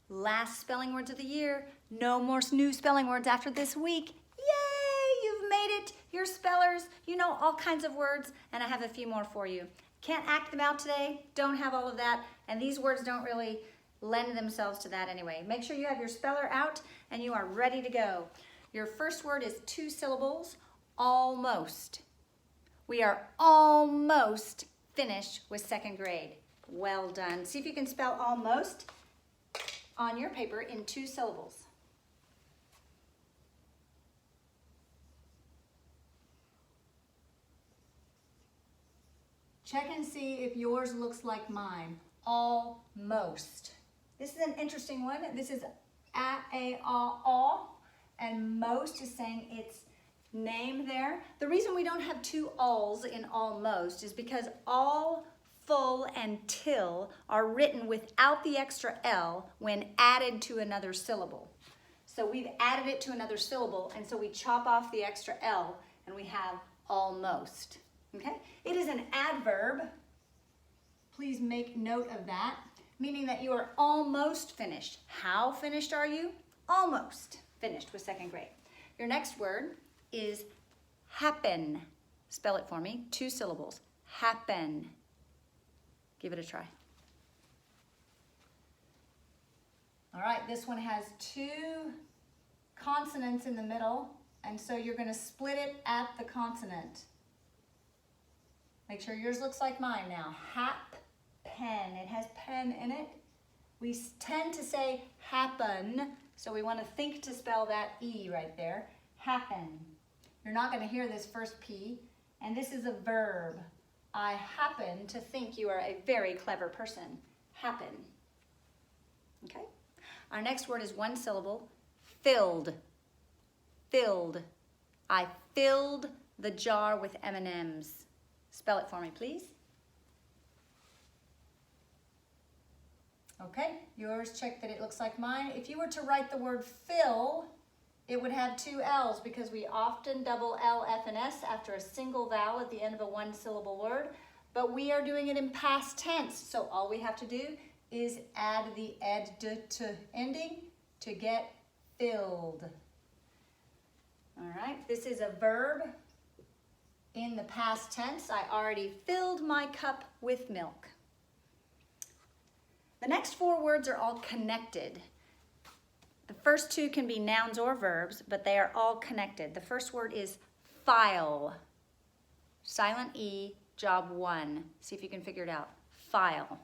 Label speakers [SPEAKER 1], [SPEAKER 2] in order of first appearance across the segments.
[SPEAKER 1] Last spelling words of the year. No more new spelling words after this week. Yay, you've made it. You're spellers. You know all kinds of words, and I have a few more for you. Can't act them out today. Don't have all of that, and these words don't really lend themselves to that anyway. Make sure you have your speller out and you are ready to go. Your first word is 2 syllables, almost. We are almost finished with 2nd grade. Well done. See if you can spell almost on your paper in 2 syllables. Check and see if yours looks like mine. Almost. This is an interesting one. This is A-A-A-A, and most is saying its name there. The reason we don't have 2 alls in almost is because all, full, and till are written without the extra L when added to another syllable. So we've added it to another syllable, and so we chop off the extra L, and we have almost. Okay? It is an adverb. Please make note of that, meaning that you are almost finished. How finished are you? Almost finished with 2nd grade. Your next word is happen. Spell it for me. 2 syllables. Happen. Give it a try. All right, this one has 2 consonants in the middle, and so you're going to split it at the consonant. Make sure yours looks like mine now. Pen. It has pen in it. We tend to say happen, so we want to think to spell that E right there. Happen. You're not going to hear this first P, and this is a verb. I happen to think you are a very clever person. Happen. Okay? Our next word is 1 syllable. Filled. Filled. I filled the jar with M&Ms. Spell it for me, please. Okay, yours, check that it looks like mine. If you were to write the word fill, it would have 2 L's because we often double L, F, and S after a single vowel at the end of a 1-syllable word, but we are doing it in past tense, so all we have to do is add the ed, d, t ending to get filled. All right, this is a verb in the past tense. I already filled my cup with milk. The next 4 words are all connected. The first 2 can be nouns or verbs, but they are all connected. The first word is file. Silent E, job 1. See if you can figure it out. File.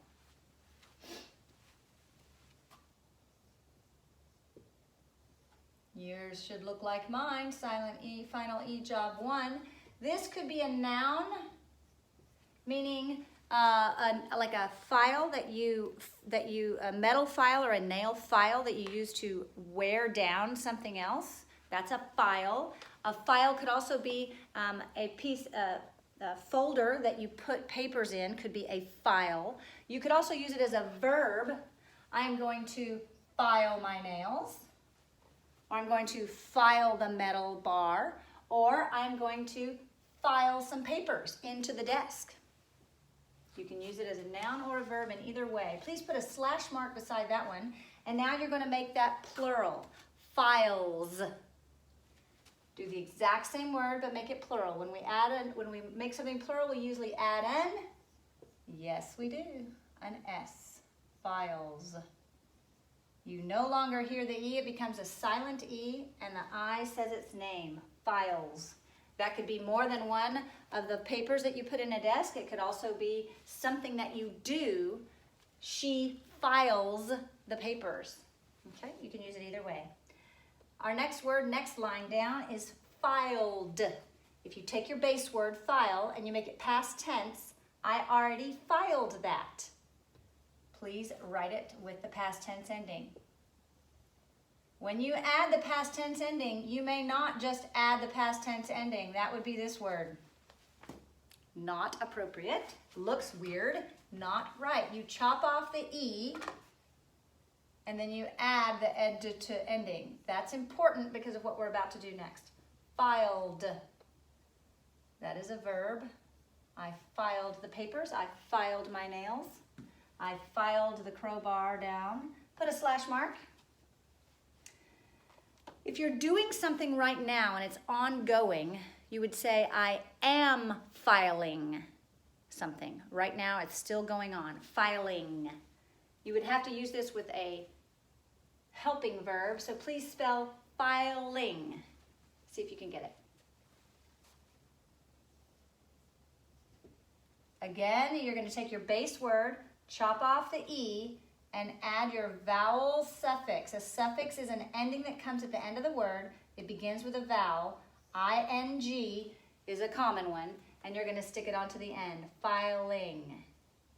[SPEAKER 1] Yours should look like mine. Silent E, final E, job 1. This could be a noun, meaning like a file a metal file or a nail file that you use to wear down something else. That's a file. A file could also be a folder that you put papers in, could be a file. You could also use it as a verb. I am going to file my nails, or I'm going to file the metal bar, or I'm going to file some papers into the desk. You can use it as a noun or a verb in either way. Please put a slash mark beside that one. And now you're going to make that plural. Files. Do the exact same word, but make it plural. When we make something plural, we usually add an, yes we do, an S. Files. You no longer hear the E, it becomes a silent E, and the I says its name. Files. That could be more than one of the papers that you put in a desk. It could also be something that you do. She files the papers. Okay, you can use it either way. Our next word, next line down, is filed. If you take your base word, file, and you make it past tense, I already filed that. Please write it with the past tense ending. When you add the past tense ending, you may not just add the past tense ending. That would be this word. Not appropriate, looks weird, not right. You chop off the E, and then you add the ed to ending. That's important because of what we're about to do next. Filed. That is a verb. I filed the papers. I filed my nails. I filed the crowbar down. Put a slash mark. If you're doing something right now and it's ongoing, you would say, I am filing something. Right now, it's still going on. Filing. You would have to use this with a helping verb, so please spell filing. See if you can get it. Again, you're going to take your base word, chop off the E, and add your vowel suffix. A suffix is an ending that comes at the end of the word. It begins with a vowel. ing is a common one, and you're going to stick it onto the end. Filing.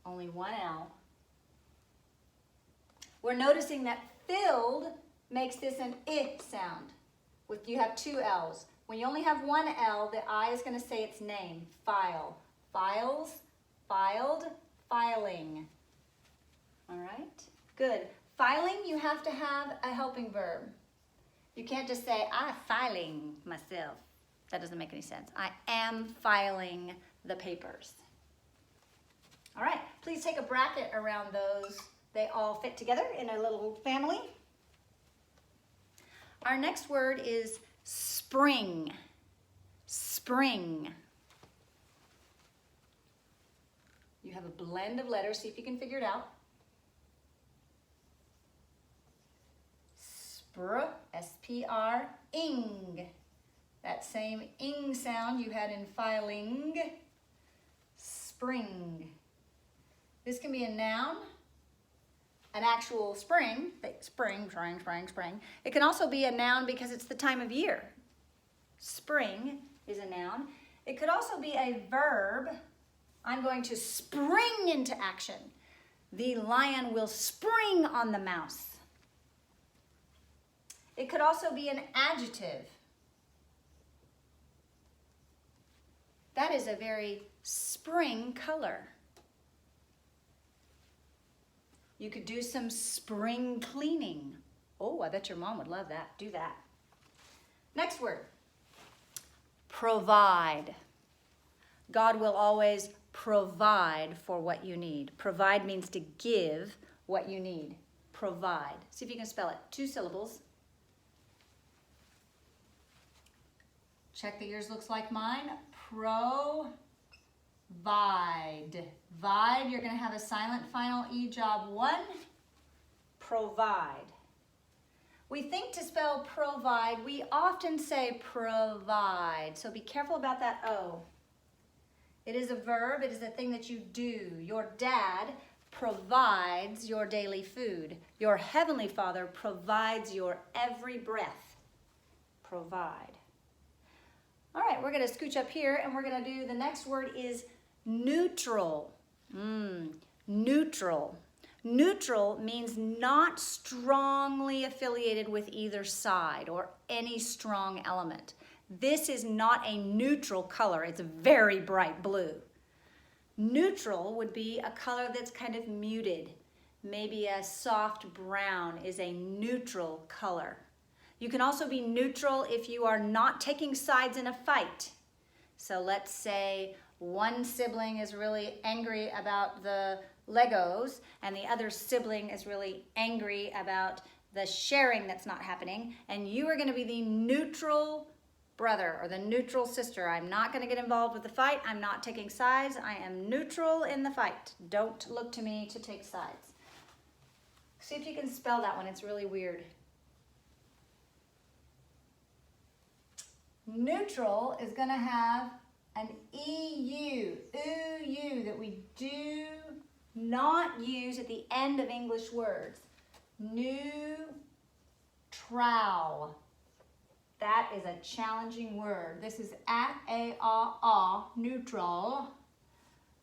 [SPEAKER 1] Only one L. We're noticing that filled makes this an I sound. You have two L's. When you only have one L, the I is going to say its name. File. Files, filed, filing. All right, good. Filing, you have to have a helping verb. You can't just say, I'm filing myself. That doesn't make any sense. I am filing the papers. All right, please take a bracket around those. They all fit together in a little family. Our next word is spring. Spring. You have a blend of letters. See if you can figure it out. Spr, S-P-R, ing. That same ing sound you had in filing. Spring. This can be a noun, an actual spring. Spring. It can also be a noun because it's the time of year. Spring is a noun. It could also be a verb. I'm going to spring into action. The lion will spring on the mouse. It could also be an adjective. That is a very spring color. You could do some spring cleaning. Oh, I bet your mom would love that. Do that. Next word. Provide. God will always provide for what you need. Provide means to give what you need. Provide. See if you can spell it. 2 syllables. Check that yours looks like mine. Provide. Vide, you're going to have a silent final E, job 1. Provide. We think to spell provide, we often say provide. So be careful about that O. It is a verb. It is a thing that you do. Your dad provides your daily food. Your heavenly Father provides your every breath. Provide. All right, we're going to scooch up here and we're going to do the next word is neutral. Neutral. Neutral means not strongly affiliated with either side or any strong element. This is not a neutral color. It's very bright blue. Neutral would be a color that's kind of muted. Maybe a soft brown is a neutral color. You can also be neutral if you are not taking sides in a fight. So let's say one sibling is really angry about the Legos and the other sibling is really angry about the sharing that's not happening, and you are going to be the neutral brother or the neutral sister. I'm not going to get involved with the fight. I'm not taking sides. I am neutral in the fight. Don't look to me to take sides. See if you can spell that one. It's really weird. Neutral is going to have an EU, oo-you, that we do not use at the end of English words. Neutral. That is a challenging word. This is a-a-ah, neutral,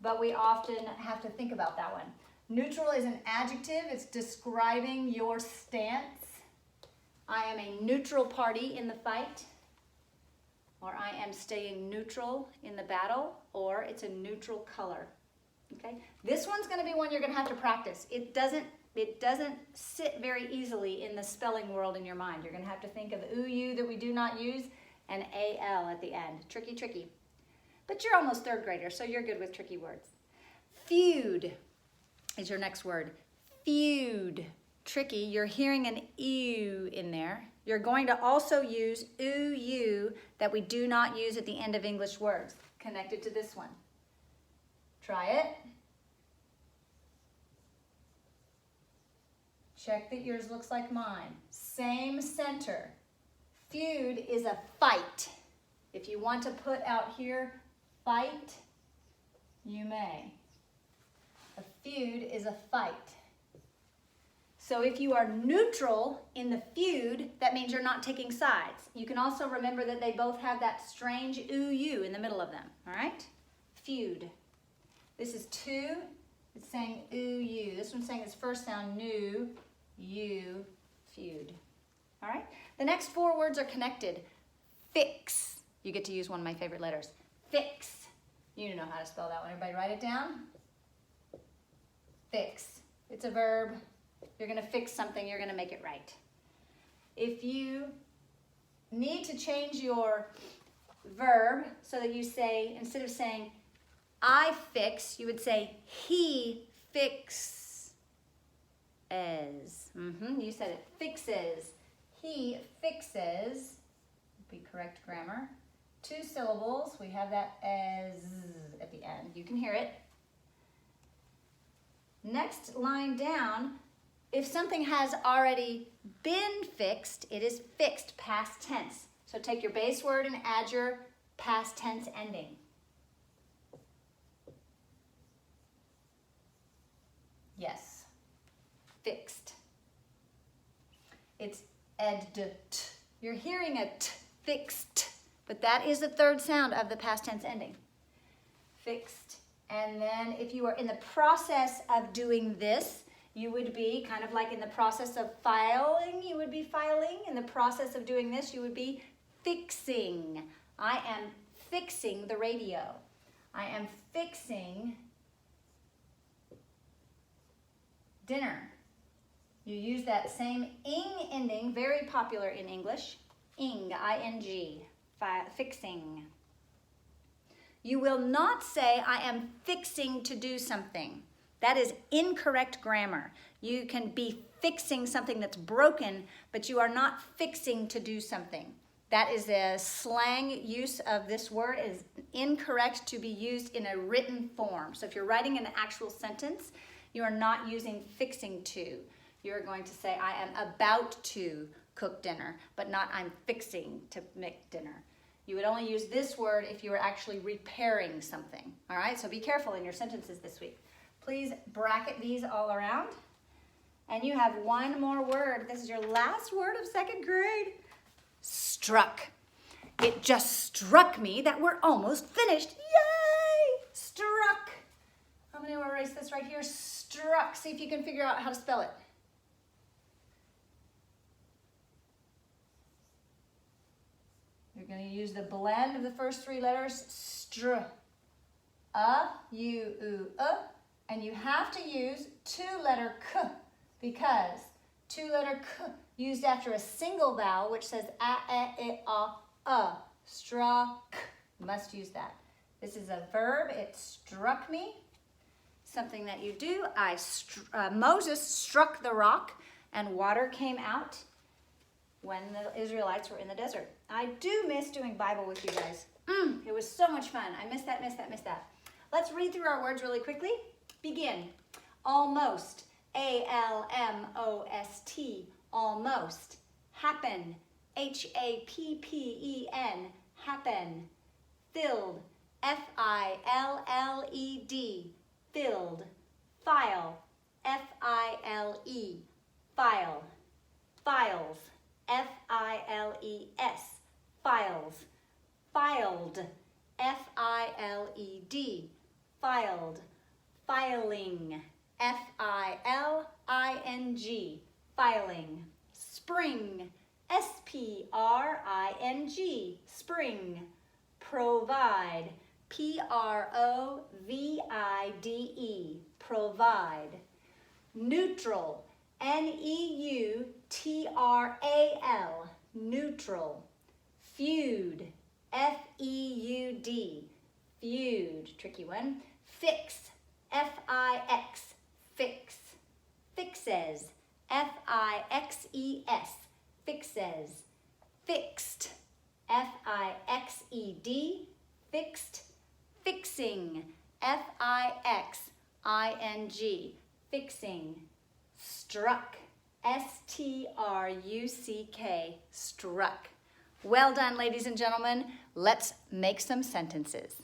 [SPEAKER 1] but we often have to think about that one. Neutral is an adjective. It's describing your stance. I am a neutral party in the fight, or I am staying neutral in the battle, or it's a neutral color. Okay? This one's going to be one you're going to have to practice. It doesn't sit very easily in the spelling world in your mind. You're going to have to think of oo-you that we do not use and al at the end. Tricky, tricky. But you're almost third grader, so you're good with tricky words. Feud is your next word. Feud. tricky. You're hearing an ew in there. You're going to also use oo that we do not use at the end of English words, connected to this one. Try it. Check that yours looks like mine. Same center. Feud is a fight. If you want to put out here, fight, you may. A feud is a fight. So if you are neutral in the feud, that means you're not taking sides. You can also remember that they both have that strange oo-you in the middle of them, all right? Feud. This is two. It's saying oo-you. This one's saying its first sound, new, you, feud. All right? The next four words are connected. Fix. You get to use one of my favorite letters. Fix. You know how to spell that one. Everybody write it down. Fix. It's a verb. You're going to fix something. You're going to make it right. If you need to change your verb so that you say, instead of saying, I fix, you would say, he fixes. You said it. Fixes. He fixes. Be correct grammar. 2 syllables. We have that as at the end. You can hear it. Next line down, if something has already been fixed, it is fixed, past tense. So take your base word and add your past tense ending. Yes, fixed. It's ed-t. You're hearing a t, fixed, but that is the third sound of the past tense ending. Fixed. And then if you are in the process of doing this, you would be kind of like in the process of filing, you would be filing. In the process of doing this, you would be fixing. I am fixing the radio. I am fixing dinner. You use that same ing ending, very popular in English. Ing, I-N-G, fixing. You will not say, I am fixing to do something. That is incorrect grammar. You can be fixing something that's broken, but you are not fixing to do something. That is a slang use of this word. It is incorrect to be used in a written form. So if you're writing an actual sentence, you are not using fixing to. You're going to say, I am about to cook dinner, but not I'm fixing to make dinner. You would only use this word if you were actually repairing something. All right, so be careful in your sentences this week. Please bracket these all around. And you have one more word. This is your last word of 2nd grade. Struck. It just struck me that we're almost finished. Yay! Struck. I'm going to erase this right here. Struck. See if you can figure out how to spell it. You're going to use the blend of the first 3 letters. Str. U, U, and you have to use 2-letter k because 2-letter k used after a single vowel, which says a. Struck. Must use that. This is a verb. It struck me. Something that you do. Moses struck the rock and water came out when the Israelites were in the desert. I do miss doing Bible with you guys. It was so much fun. I miss that. Let's read through our words really quickly. Begin. Almost. A-L-M-O-S-T. Almost. Happen. H-A-P-P-E-N. Happen. Filled. F-I-L-L-E-D. Filled. File. F-I-L-E. File. Files. F-I-L-E-S. Files. Filed. F-I-L-E-D. Filed. Filing. F-I-L-I-N-G. Filing. Spring. S-P-R-I-N-G. Spring. Provide. P-R-O-V-I-D-E. Provide. Neutral. N-E-U-T-R-A-L. Neutral. Feud. F-E-U-D. Feud. Tricky one. Fix. F-I-X. Fix. Fixes. F-I-X-E-S, fixes. Fixed, F-I-X-E-D, fixed. Fixing, F-I-X-I-N-G, fixing. Struck, S-T-R-U-C-K, struck. Well done, ladies and gentlemen. Let's make some sentences.